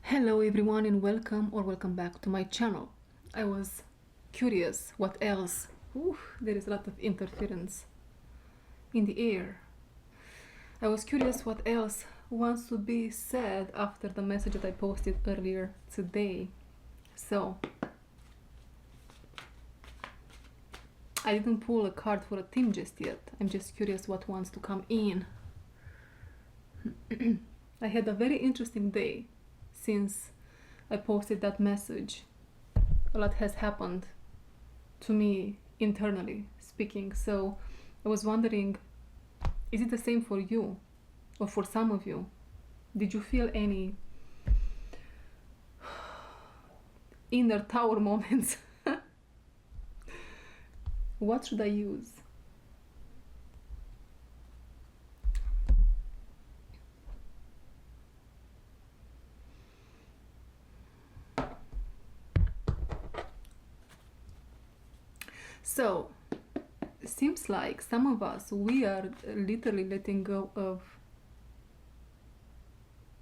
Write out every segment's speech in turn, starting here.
Hello everyone and welcome back to my channel. I was curious what else. There is a lot of interference in the air. I was curious what else wants to be said after the message that I posted earlier today. So I didn't pull a card for a theme just yet. I'm just curious what wants to come in. I had a very interesting day since I posted that message. A lot has happened to me internally speaking, so I was wondering, is it the same for you or for some of you? Did you feel any inner tower moments? What should I use? So, it seems like some of us, we are literally letting go of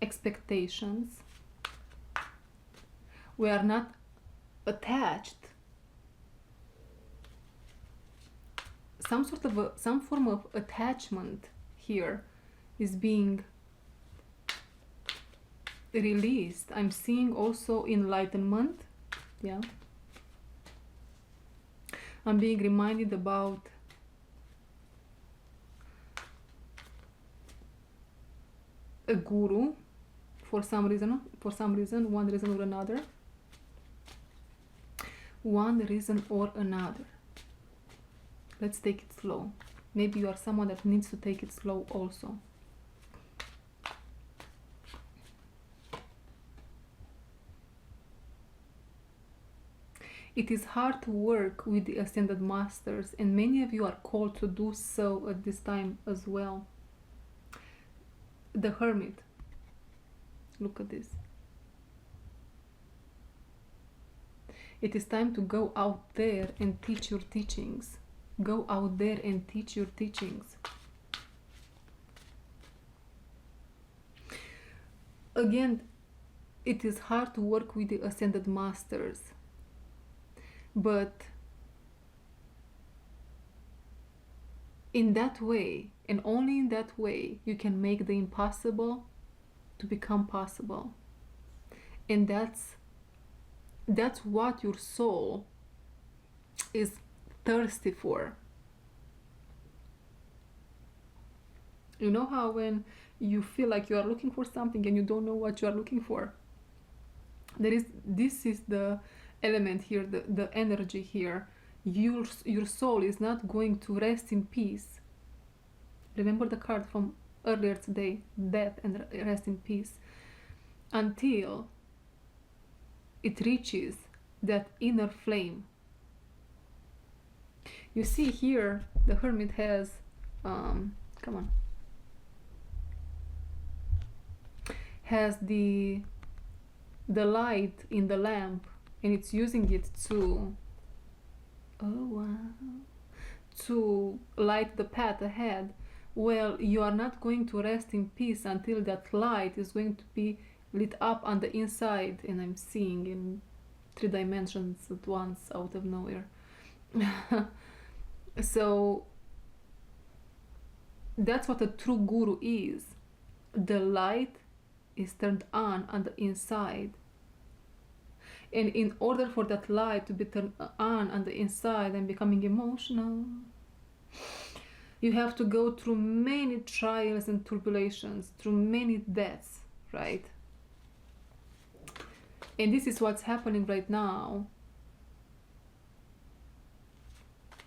expectations. We are not attached. Some form of attachment here is being released. I'm seeing also enlightenment. Yeah. I'm being reminded about a guru for some reason, one reason or another. One reason or another. Let's take it slow. Maybe you are someone that needs to take it slow also. It is hard to work with the ascended masters, and many of you are called to do so at this time as well. The Hermit. Look at this. It is time to go out there and teach your teachings. Go out there and teach your teachings. Again, it is hard to work with the ascended masters. But in that way, and only in that way, you can make the impossible to become possible. And that's what your soul is thirsty for. You know how when you feel like you are looking for something and you don't know what you are looking for? This is the element here, the energy here. Your soul is not going to rest in peace. Remember the card from earlier today, death and rest in peace, until it reaches that inner flame. You see here, the Hermit has, has the light in the lamp, and it's using it to, oh wow, to light the path ahead. Well, you are not going to rest in peace until that light is going to be lit up on the inside, and I'm seeing in 3 dimensions at once out of nowhere. So that's what a true guru is. The light is turned on the inside. And in order for that light to be turned on the inside, I'm becoming emotional. You have to go through many trials and tribulations, through many deaths, right? And this is what's happening right now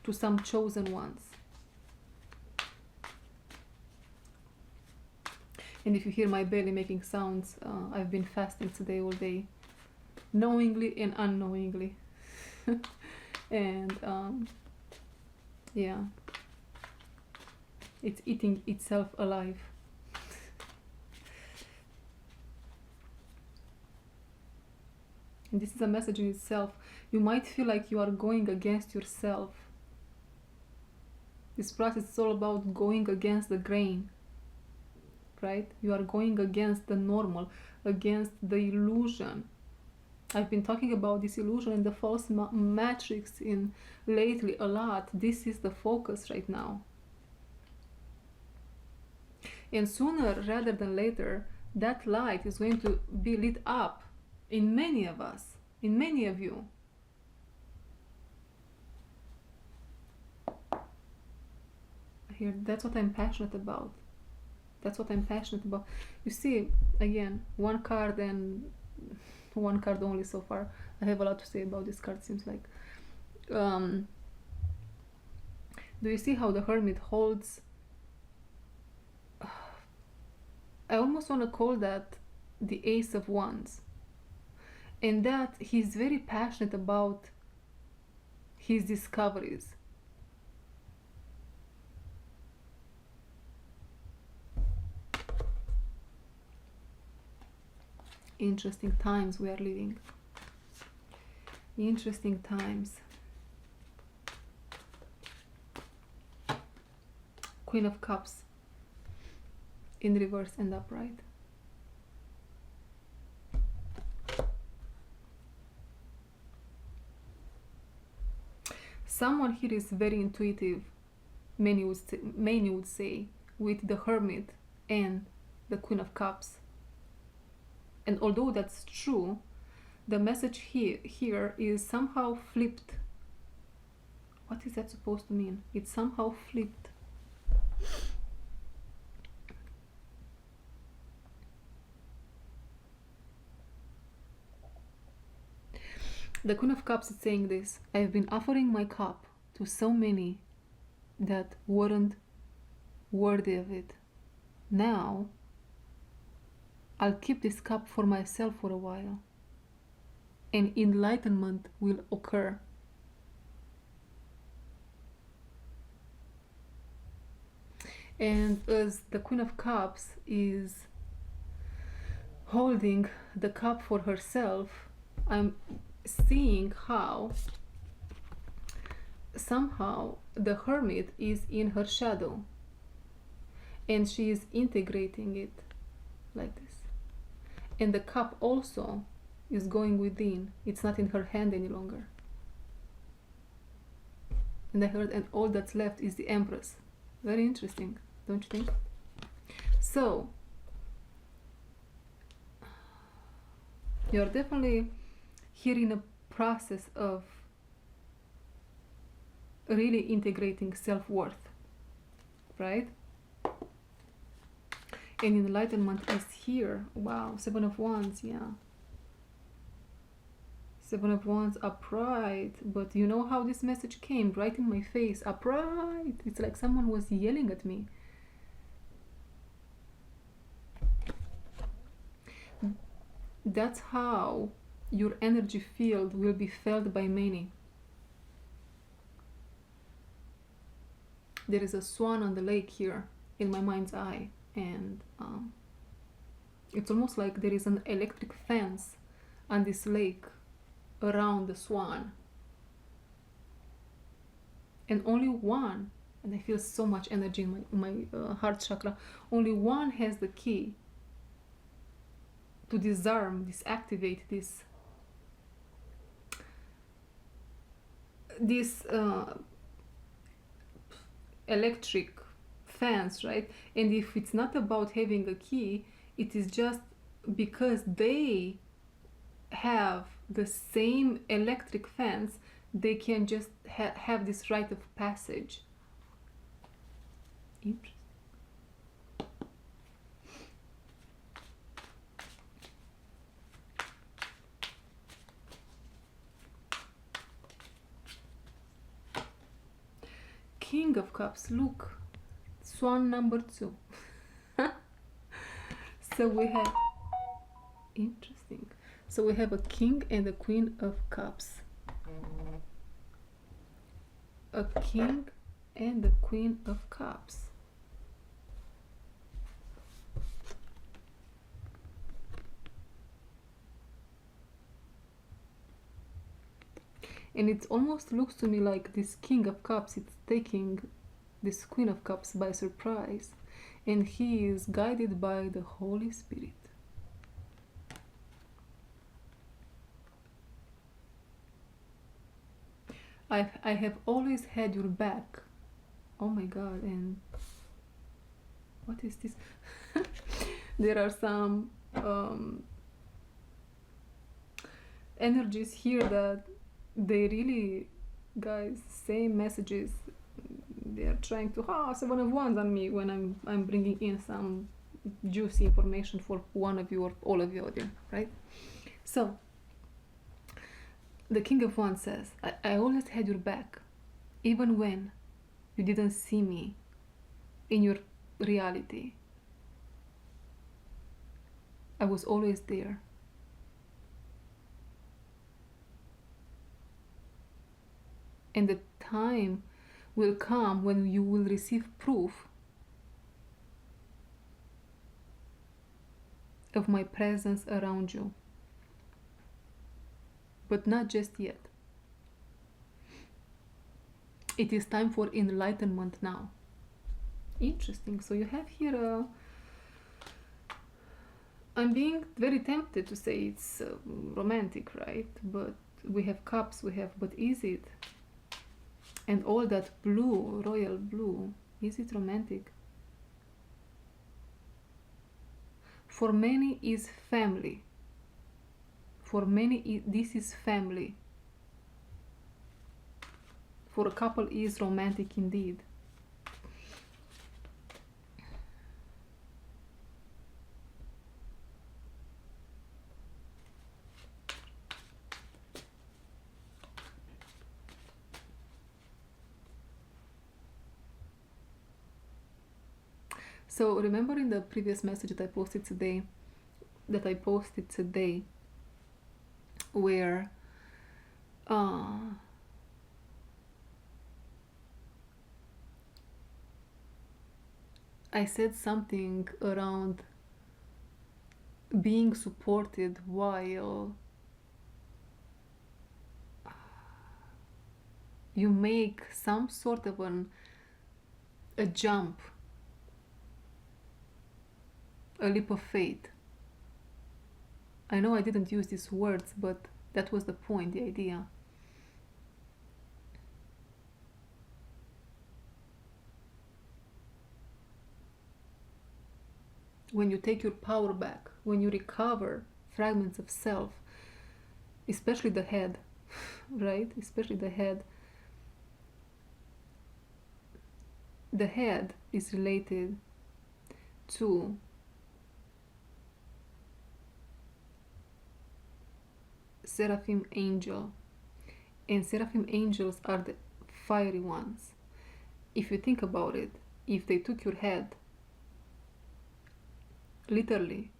to some chosen ones. And if you hear my belly making sounds, I've been fasting today all day, knowingly and unknowingly. And yeah, it's eating itself alive. And this is a message in itself. You might feel like you are going against yourself. This process is all about going against the grain, right? You are going against the normal. against the illusion. I've been talking about this illusion and the false matrix in lately a lot. This is the focus right now. And sooner rather than later, that light is going to be lit up in many of us, in many of you. Here, that's what I'm passionate about. That's what I'm passionate about. You see, again, one card and one card only so far. I have a lot to say about this card, seems like. Do you see how the Hermit holds? I almost want to call that the Ace of Wands. And that he's very passionate about his discoveries. Interesting times we are living. Interesting times. Queen of Cups in reverse and upright. Someone here is very intuitive, many would say, with the Hermit and the Queen of Cups. And although that's true, the message here is somehow flipped. What is that supposed to mean? It's somehow flipped. The Queen of Cups is saying this: I've been offering my cup to so many that weren't worthy of it. Now, I'll keep this cup for myself for a while, and enlightenment will occur. And as the Queen of Cups is holding the cup for herself, I'm seeing how somehow the Hermit is in her shadow, and she is integrating it like this. And the cup also is going within. It's not in her hand any longer. And I heard, and all that's left is the Empress. Very interesting, don't you think? So, you're definitely here in a process of really integrating self-worth, right? And enlightenment is here. Wow, Seven of Wands, yeah. Seven of Wands, upright. But you know how this message came? Right in my face, upright. It's like someone was yelling at me. That's how your energy field will be felt by many. There is a swan on the lake here in my mind's eye, and it's almost like there is an electric fence on this lake around the swan, and only one, and I feel so much energy in my heart chakra, only one has the key to disarm, disactivate this electric fence, right? And if it's not about having a key, it is just because they have the same electric fence, they can just have this rite of passage. Interesting. King of Cups, look, swan number 2. So we have, interesting. So we have a King and a Queen of Cups. A King and a Queen of Cups. And it almost looks to me like this King of Cups is taking this Queen of Cups by surprise, and he is guided by the Holy Spirit. I have always had your back. Oh my god, and what is this? There are some energies here that they really, guys, same messages. They are trying to seven of wands on me when I'm bringing in some juicy information for one of you or all of you, right? So the King of Wands says, I always had your back, even when you didn't see me in your reality. I was always there. And the time will come when you will receive proof of my presence around you. But not just yet. It is time for enlightenment now. Interesting. So you have here I'm being very tempted to say it's romantic, right? But we have cups, but is it? And all that blue, royal blue, is it romantic? For many is family. For many, this is family. For a couple is romantic indeed. So remember in the previous message that I posted today, where I said something around being supported while you make some sort of a jump, a leap of faith. I know I didn't use these words, but that was the point, the idea. When you take your power back, when you recover fragments of self, especially the head, right? Especially the head. The head is related to seraphim angel, and seraphim angels are the fiery ones. If you think about it, if they took your head literally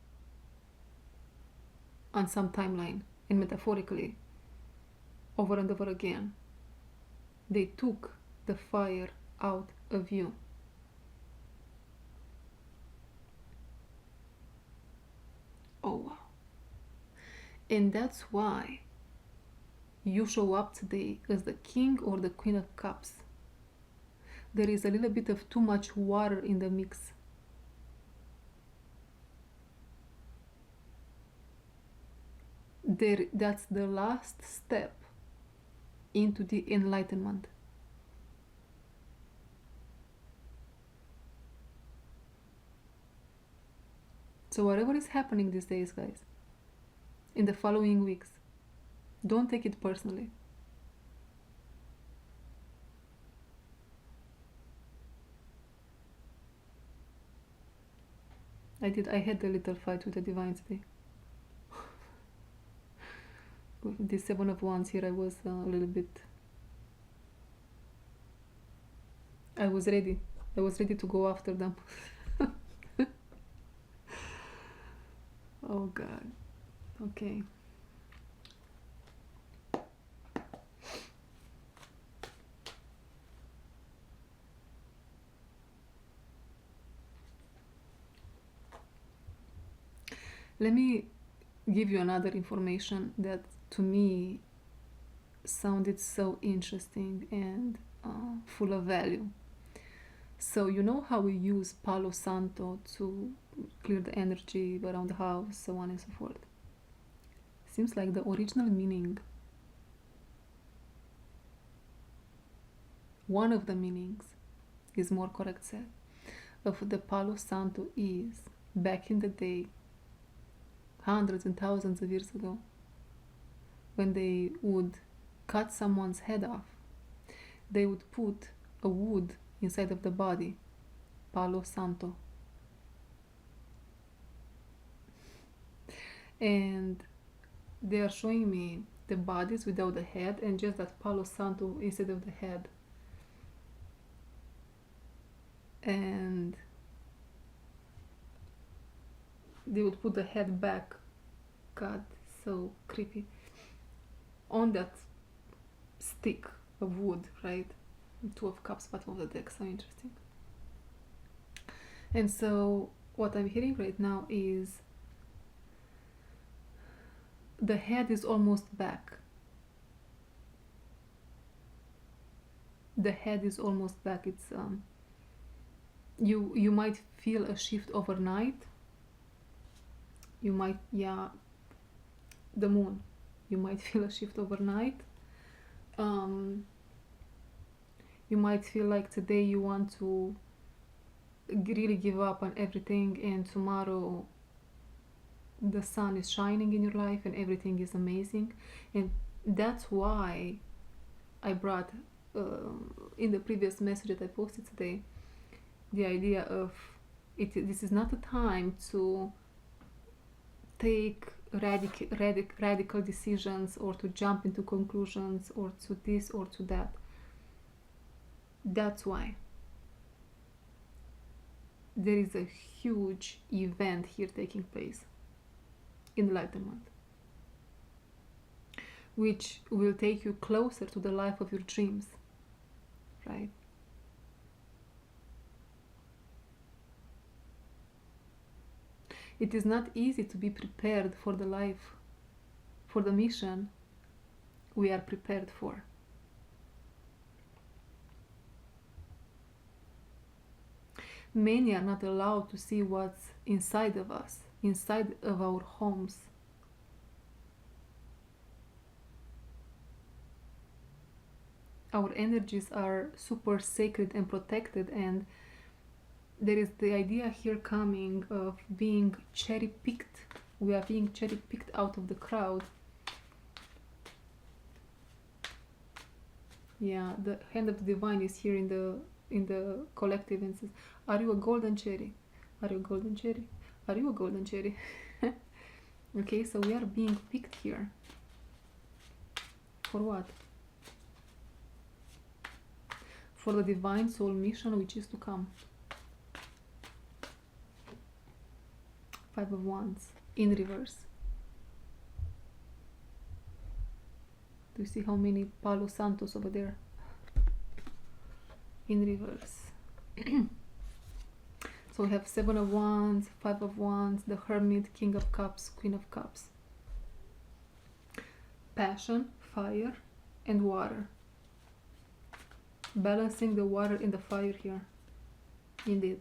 on some timeline and metaphorically over and over again, they took the fire out of you. Oh wow. And that's why you show up today as the King or the Queen of Cups. There is a little bit of too much water in the mix. That's the last step into the enlightenment. So whatever is happening these days, guys, in the following weeks, don't take it personally. I had a little fight with the divine today. With the Seven of Wands here, I was a little bit... I was ready to go after them. Oh God. Okay. Let me give you another information that to me sounded so interesting and full of value. So you know how we use Palo Santo to clear the energy around the house, so on and so forth. Seems like the original meaning one of the meanings, is more correct said, of the Palo Santo is, back in the day, hundreds and thousands of years ago, when they would cut someone's head off, they would put a wood inside of the body, Palo Santo. And they are showing me the bodies without the head and just that Palo Santo instead of the head. And they would put the head back, God, so creepy, on that stick of wood, right? Two of Cups, bottom of the deck, so interesting. And so what I'm hearing right now is the head is almost back. The head is almost back. It's you might feel a shift overnight. You might, yeah, the moon. You might feel a shift overnight. You might feel like today you want to really give up on everything, and tomorrow the sun is shining in your life and everything is amazing. And that's why I brought in the previous message that I posted today the idea of this is not a time to take radical decisions or to jump into conclusions or to this or to that. That's why there is a huge event here taking place in enlightenment, which will take you closer to the life of your dreams, right? It is not easy to be prepared for the life, for the mission we are prepared for. Many are not allowed to see what's inside of us, inside of our homes. Our energies are super sacred and protected, and there is the idea here coming of being cherry-picked. We are being cherry-picked out of the crowd. Yeah, the hand of the divine is here in the collective and says, are you a golden cherry? Are you a golden cherry? Are you a golden cherry? Okay, so we are being picked here. For what? For the divine soul mission which is to come. 5 of Wands in reverse. Do you see how many Palo Santos over there? In reverse. So we have 7 of Wands, 5 of Wands, the Hermit, King of Cups, Queen of Cups. Passion, fire, and water. Balancing the water and the fire here. Indeed.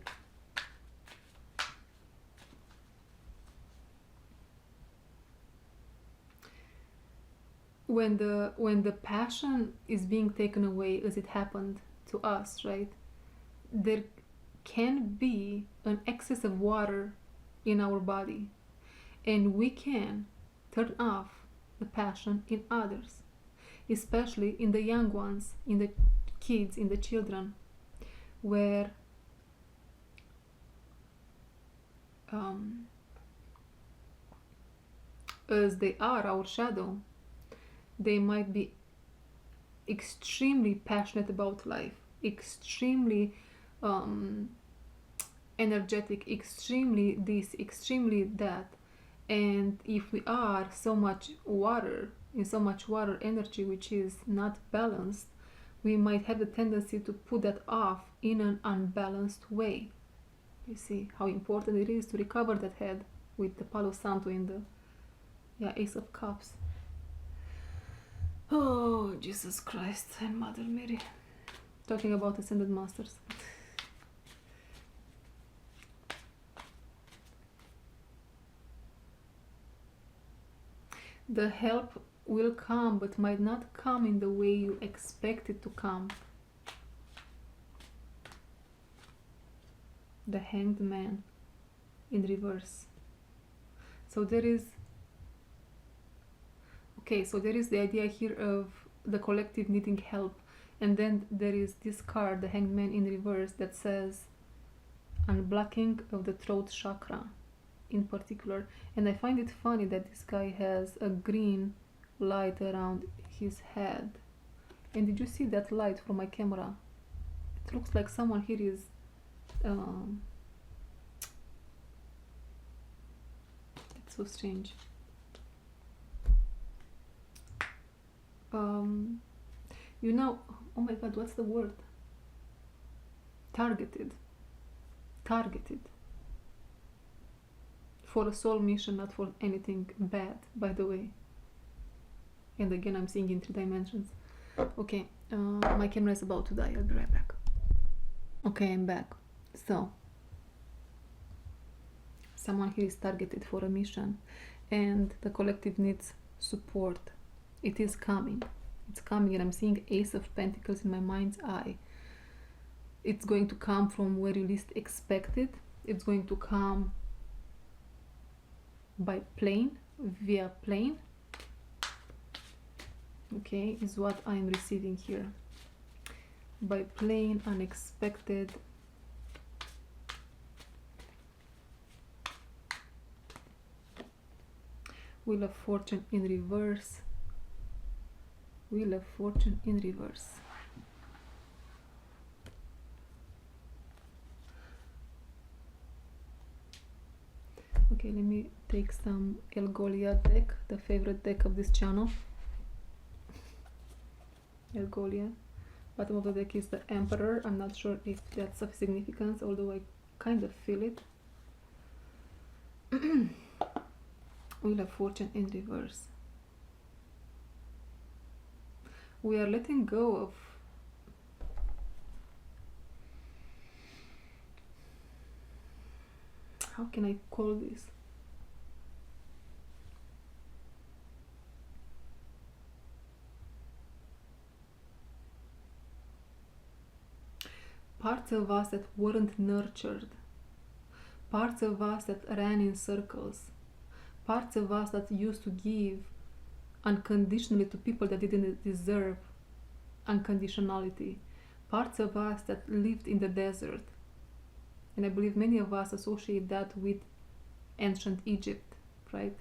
When the passion is being taken away, as it happened to us, right? There can be an excess of water in our body, and we can turn off the passion in others, especially in the young ones, in the kids, in the children, where as they are our shadow, they might be extremely passionate about life, extremely energetic, extremely this, extremely that. And if we are so much water, in so much water energy which is not balanced, we might have the tendency to put that off in an unbalanced way. You see how important it is to recover that head with the Palo Santo in the Ace of Cups. Oh, Jesus Christ and Mother Mary. Talking about Ascended Masters. The help will come, but might not come in the way you expect it to come. the hanged man in reverse. So there is the idea here of the collective needing help, and then there is this card, the hanged man in reverse, that says unblocking of the throat chakra in particular. And I find it funny that this guy has a green light around his head. And did you see that light from my camera? It looks like someone here is it's so strange. You know, oh my god, what's the word? Targeted for a soul mission, not for anything bad, by the way. And again, I'm seeing in 3 dimensions. Okay, my camera is about to die. I'll be right back. Okay, I'm back. So someone here is targeted for a mission, and the collective needs support. It is coming. It's coming, and I'm seeing Ace of Pentacles in my mind's eye. It's going to come from where you least expect it. It's going to come by plane, via plane. Okay, is what I'm receiving here. By plane, unexpected. Wheel of Fortune in reverse. Wheel of Fortune in reverse. Okay, let me take some Elgolia deck, the favorite deck of this channel. Elgolia. Bottom of the deck is the Emperor. I'm not sure if that's of significance, although I kind of feel it. Wheel of Fortune in reverse. We are letting go of how can I call this? Parts of us that weren't nurtured, parts of us that ran in circles, parts of us that used to give unconditionally to people that didn't deserve unconditionality, parts of us that lived in the desert. And I believe many of us associate that with ancient Egypt, right?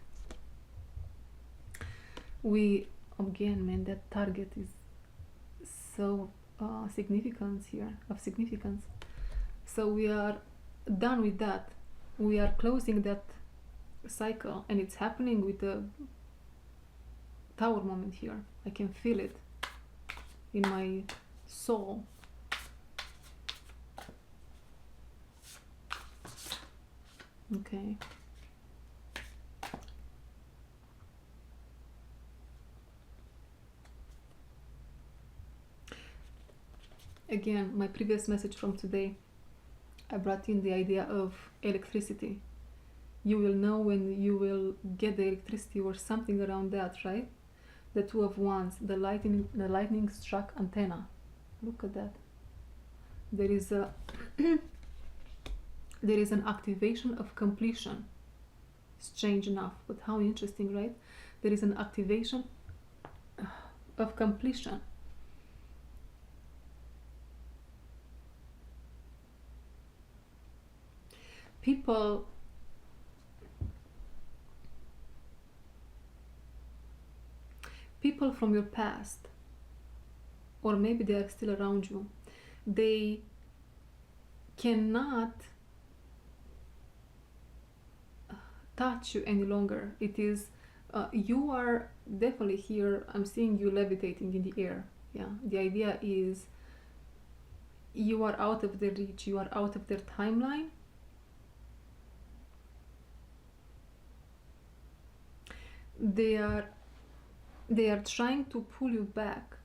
We, again, man, that target is so significance here, of significance. So we are done with that. We are closing that cycle, and it's happening with the Tower moment here. I can feel it in my soul. Okay. Again, my previous message from today, I brought in the idea of electricity. You will know when you will get the electricity or something around that, right? The Two of Wands, the lightning struck antenna. Look at that. There is a there is an activation of completion. Strange enough, but how interesting, right? There is an activation of completion. People from your past, or maybe they are still around you, they cannot touch you any longer. It is you are definitely here. I'm seeing you levitating in the air. Yeah, the idea is you are out of their reach, you are out of their timeline. They are trying to pull you back,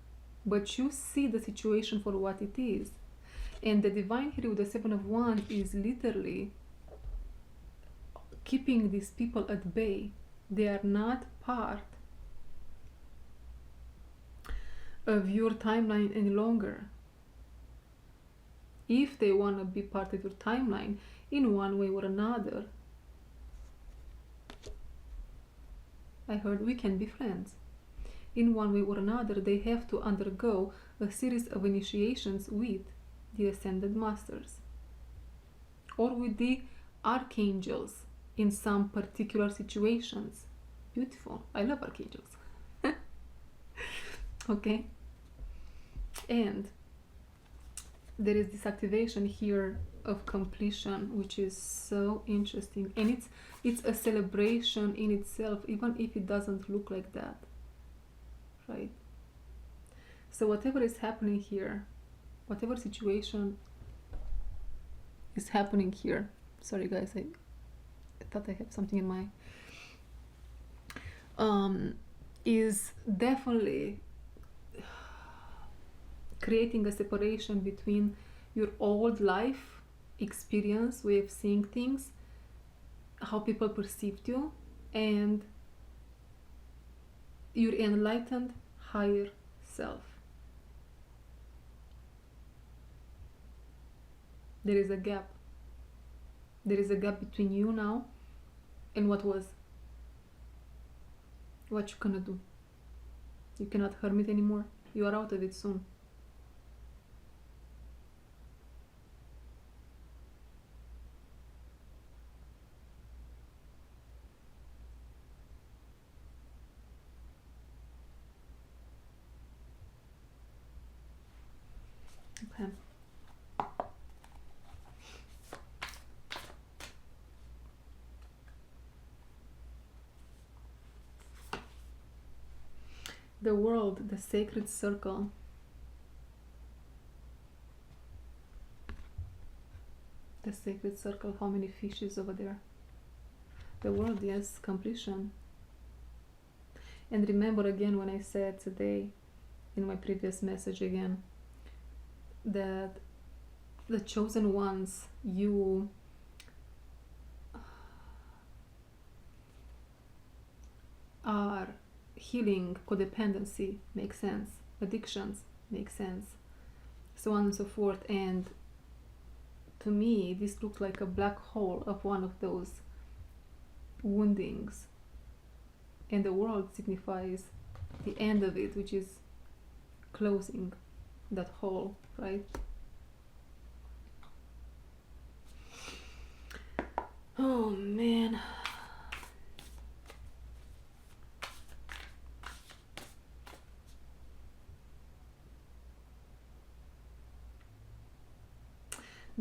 but you see the situation for what it is. And the divine here with the Seven of Wands is literally keeping these people at bay. They are not part of your timeline any longer. if they want to be part of your timeline in one way or another. I heard we can be friends. In one way or another, they have to undergo a series of initiations with the ascended masters or with the archangels in some particular situations. Beautiful. I love archangels. Okay? And there is this activation here of completion, which is so interesting, and it's a celebration in itself, even if it doesn't look like that, right? So whatever is happening here, whatever situation is happening here, sorry guys, I thought I have something in my is definitely creating a separation between your old life experience, way of seeing things, how people perceived you, and your enlightened higher self. There is a gap. There is a gap between you now and what was. What you gonna do? You cannot harm it anymore. You are out of it soon. Okay. The world, the sacred circle. The sacred circle, how many fishes over there? The world, yes, completion. And remember again when I said today in my previous message again that the chosen ones, you are healing codependency, makes sense, addictions, makes sense, so on and so forth. And to me this looks like a black hole of one of those woundings, and the world signifies the end of it, which is closing that hole, right? Oh man.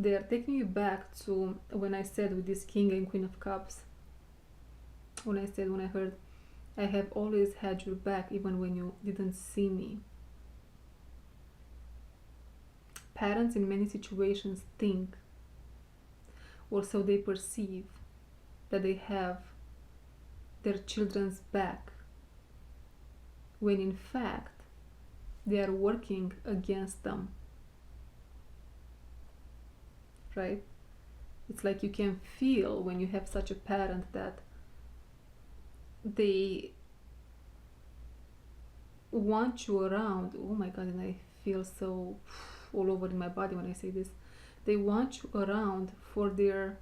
They are taking you back to when I said with this King and Queen of Cups, when I heard, I have always had your back even when you didn't see me. Parents in many situations think, or so they perceive, that they have their children's back, when in fact they are working against them, right? It's like you can feel when you have such a parent that they want you around. Oh my god, and I feel so all over in my body when I say this. They want you around for their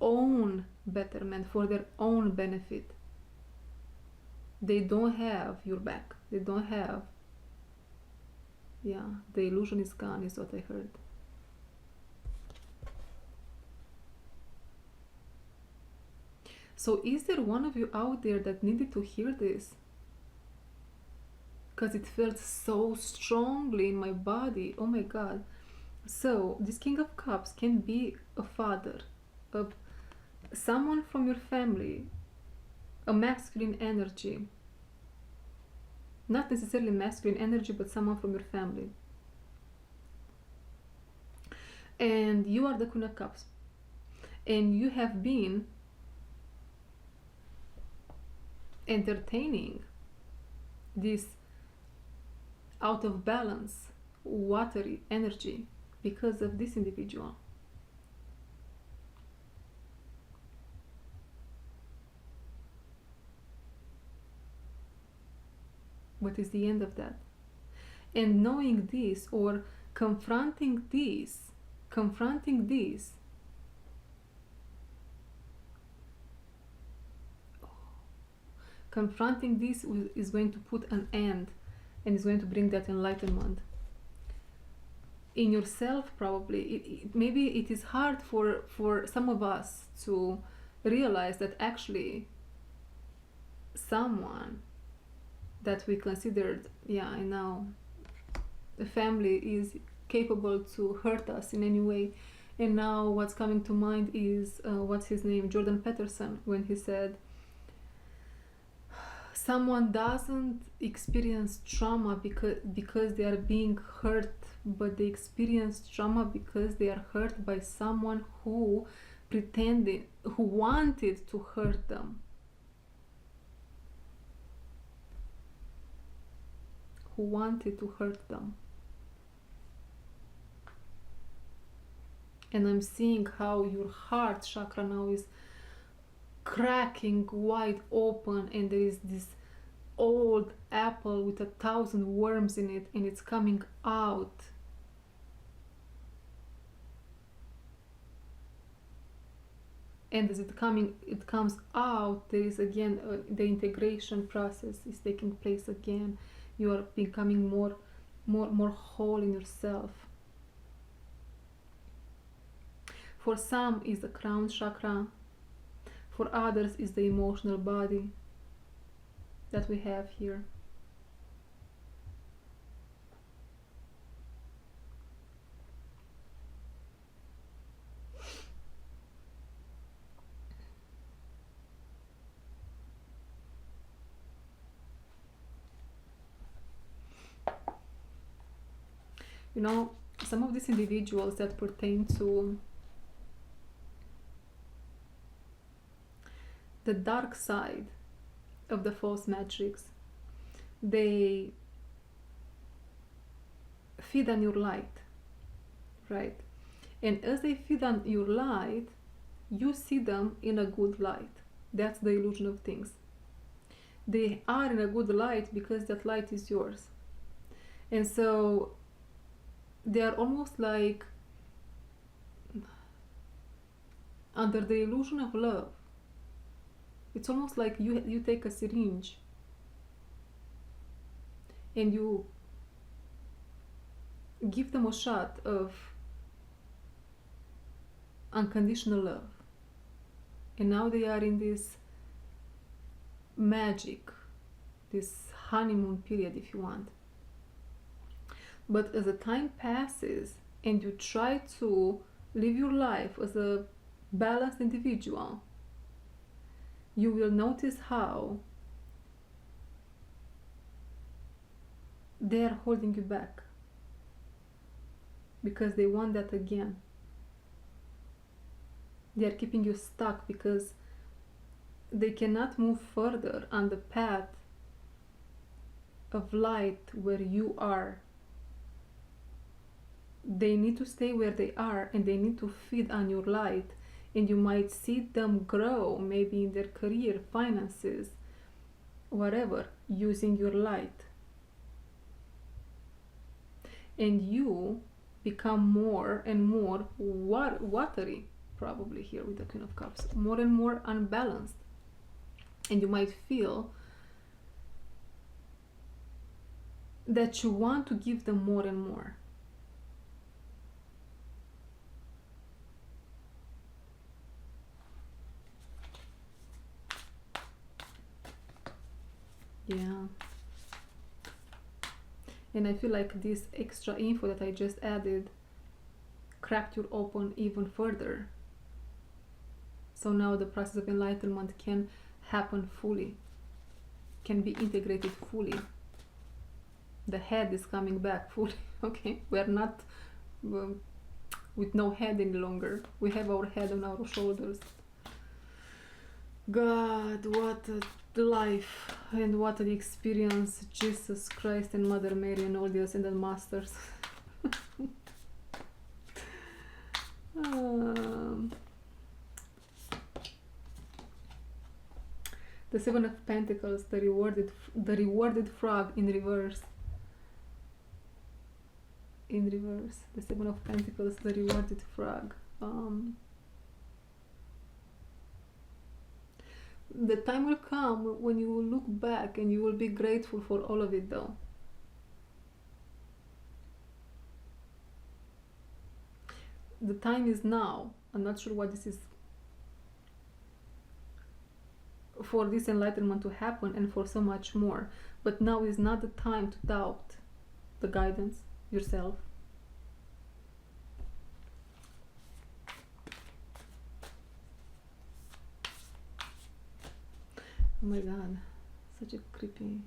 own betterment, for their own benefit. They don't have your back. They don't have, yeah, the illusion is gone, is what I heard. So is there one of you out there that needed to hear this? Because it felt so strongly in my body. Oh my god. So this King of Cups can be a father, someone from your family, a masculine energy. Not necessarily masculine energy, but someone from your family. And you are the Queen of Cups. And you have been entertaining this out of balance, watery energy because of this individual. What is the end of that? And knowing this or confronting this confronting this is going to put an end, and is going to bring that enlightenment in yourself. Probably maybe it is hard for some of us to realize that actually someone that we considered, I know, the family is capable to hurt us in any way. And now what's coming to mind is what's his name, Jordan Peterson, when he said someone doesn't experience trauma because they are being hurt, but they experience trauma because they are hurt by someone who wanted to hurt them, And I'm seeing how your heart chakra now is cracking wide open, and there is this old apple with 1,000 worms in it, and it's coming out. And as it comes out, there is again the integration process is taking place again. You are becoming more whole in yourself. For some is the crown chakra, for others is the emotional body that we have here. You know, some of these individuals that pertain to the dark side of the false matrix, they feed on your light, right? And as they feed on your light, you see them in a good light. That's the illusion of things. They are in a good light because that light is yours. And so they are almost like under the illusion of love. It's almost like you take a syringe and you give them a shot of unconditional love. And now they are in this magic, this honeymoon period, if you want. But as the time passes and you try to live your life as a balanced individual, you will notice how they are holding you back because they want that again. They are keeping you stuck because they cannot move further on the path of light where you are. They need to stay where they are, and they need to feed on your light, and you might see them grow, maybe in their career, finances, whatever, using your light. And you become more and more watery, probably here with the Queen of Cups, more and more unbalanced. And you might feel that you want to give them more and more. Yeah. And I feel like this extra info that I just added cracked you open even further. So now the process of enlightenment can happen fully, can be integrated fully. The head is coming back fully, okay? We're not with no head any longer. We have our head on our shoulders. God, what a life and what an experience. Jesus Christ and Mother Mary and all the ascended masters. The Seven of Pentacles, the rewarded frog in reverse. in reverse. The Seven of Pentacles, the rewarded frog. The time will come when you will look back and you will be grateful for all of it, though. The time is now. I'm not sure what this is, for this enlightenment to happen and for so much more. But now is not the time to doubt the guidance yourself. Oh my god, such a creepy.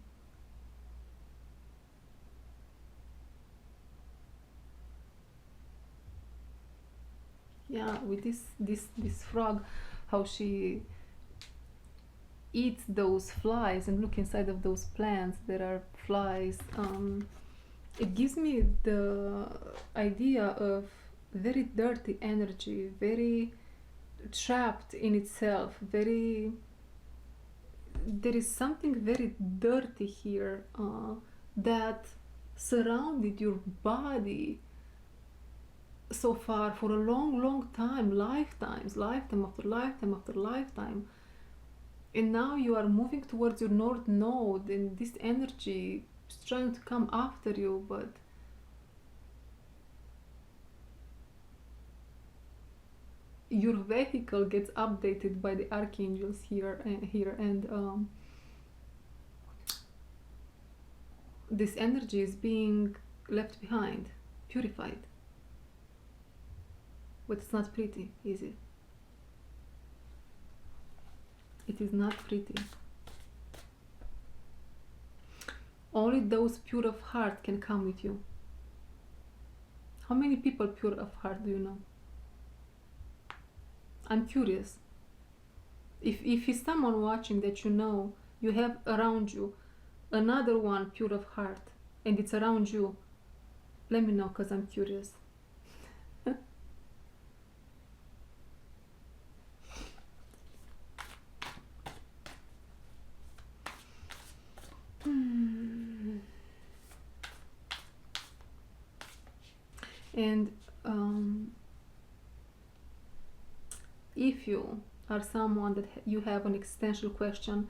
Yeah, with this frog, how she eats those flies, and look inside of those plants, there are flies. It gives me the idea of very dirty energy, very trapped in itself, very, there is something very dirty here that surrounded your body so far for a long time, lifetime after lifetime after lifetime. And now you are moving towards your North Node, and this energy is trying to come after you, but your vehicle gets updated by the archangels here, and this energy is being left behind, purified. But it's not pretty, is it? It is not pretty. Only those pure of heart can come with you. How many people pure of heart do you know? I'm curious. If it's someone watching that you know, you have around you another one pure of heart, and it's around you, let me know, because I'm curious. And if you are someone that you have an existential question,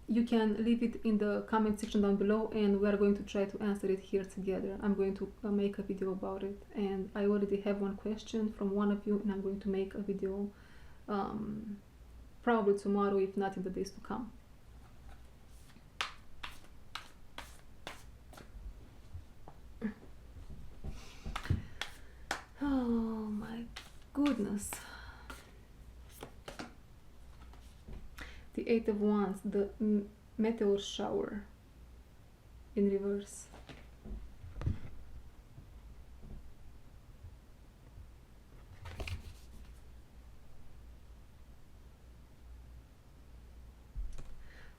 you can leave it in the comment section down below, and we are going to try to answer it here together. I'm going to make a video about it, and I already have one question from one of you, and I'm going to make a video probably tomorrow, if not in the days to come. Oh my goodness. The Eight of Wands, the meteor shower in reverse.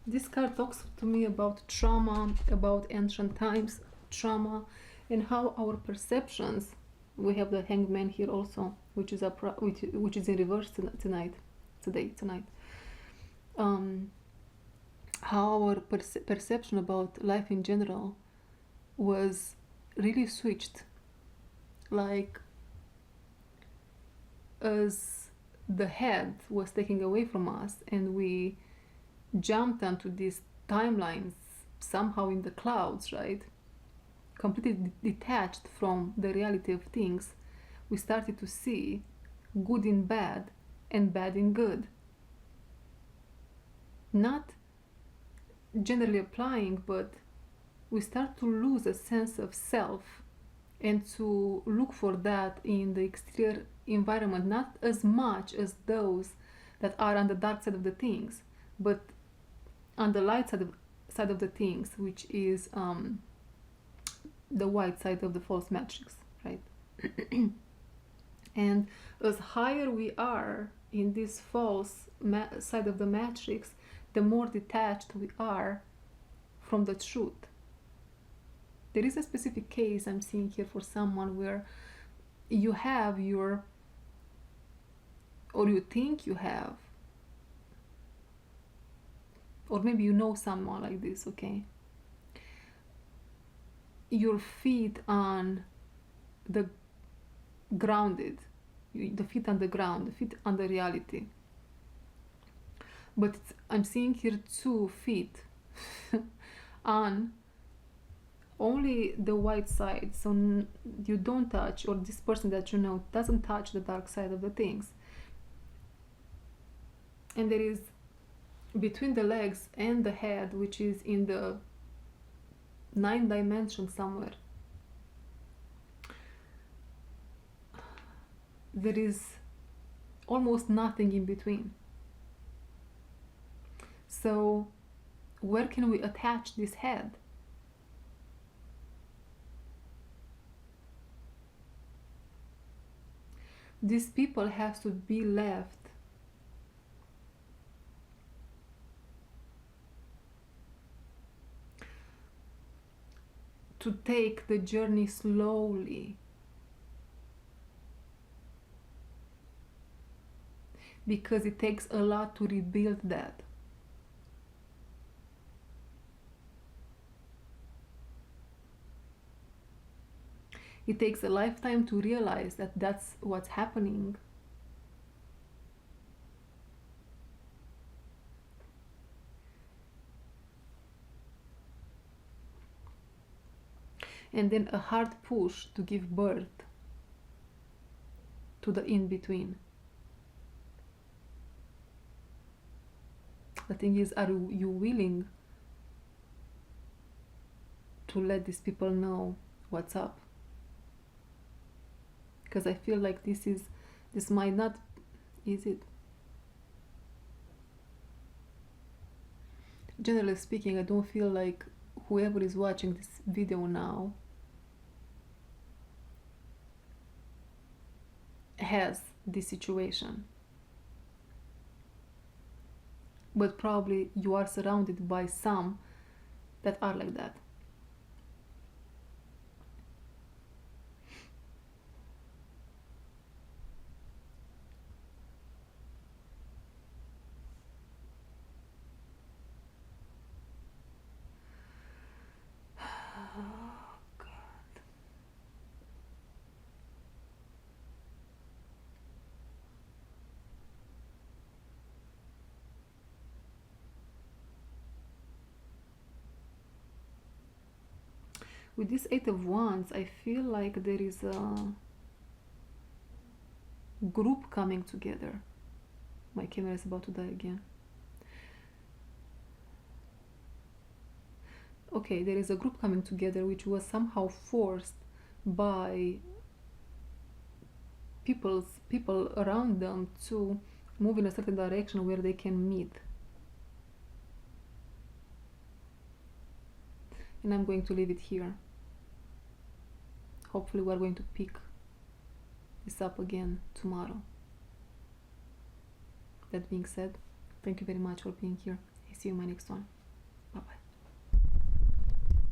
This card talks to me about trauma, about ancient times, trauma, and how our perceptions. We have the Hangman here also, which is which is in reverse tonight. How our perception about life in general was really switched, like as the head was taken away from us and we jumped onto these timelines somehow in the clouds, right? Completely detached from the reality of things, we started to see good in bad and bad in good. Not generally applying, but we start to lose a sense of self and to look for that in the exterior environment, not as much as those that are on the dark side of the things, but on the light side of the things, which is the white side of the false matrix, right? And as higher we are in this false side of the matrix, the more detached we are from the truth. There is a specific case I'm seeing here for someone where you have your, or you think you have, or maybe you know someone like this, okay? Your feet on the grounded, the feet on the ground, the feet on the reality. But I'm seeing here 2 feet on only the white side, so you don't touch, or this person that you know doesn't touch the dark side of the things. And there is between the legs and the head, which is in the 9th dimension somewhere, there is almost nothing in between. So where can we attach this head? These people have to be left to take the journey slowly, because it takes a lot to rebuild that. It takes a lifetime to realize that that's what's happening. And then a hard push to give birth to the in-between. The thing is, are you willing to let these people know what's up? Because I feel like this might not, is it? Generally speaking, I don't feel like whoever is watching this video now has this situation. But probably you are surrounded by some that are like that. With this 8 of Wands, I feel like there is a group coming together. My camera is about to die again. Okay, there is a group coming together which was somehow forced by people around them to move in a certain direction where they can meet. And I'm going to leave it here. Hopefully we're going to pick this up again tomorrow. That being said, thank you very much for being here. I see you in my next one.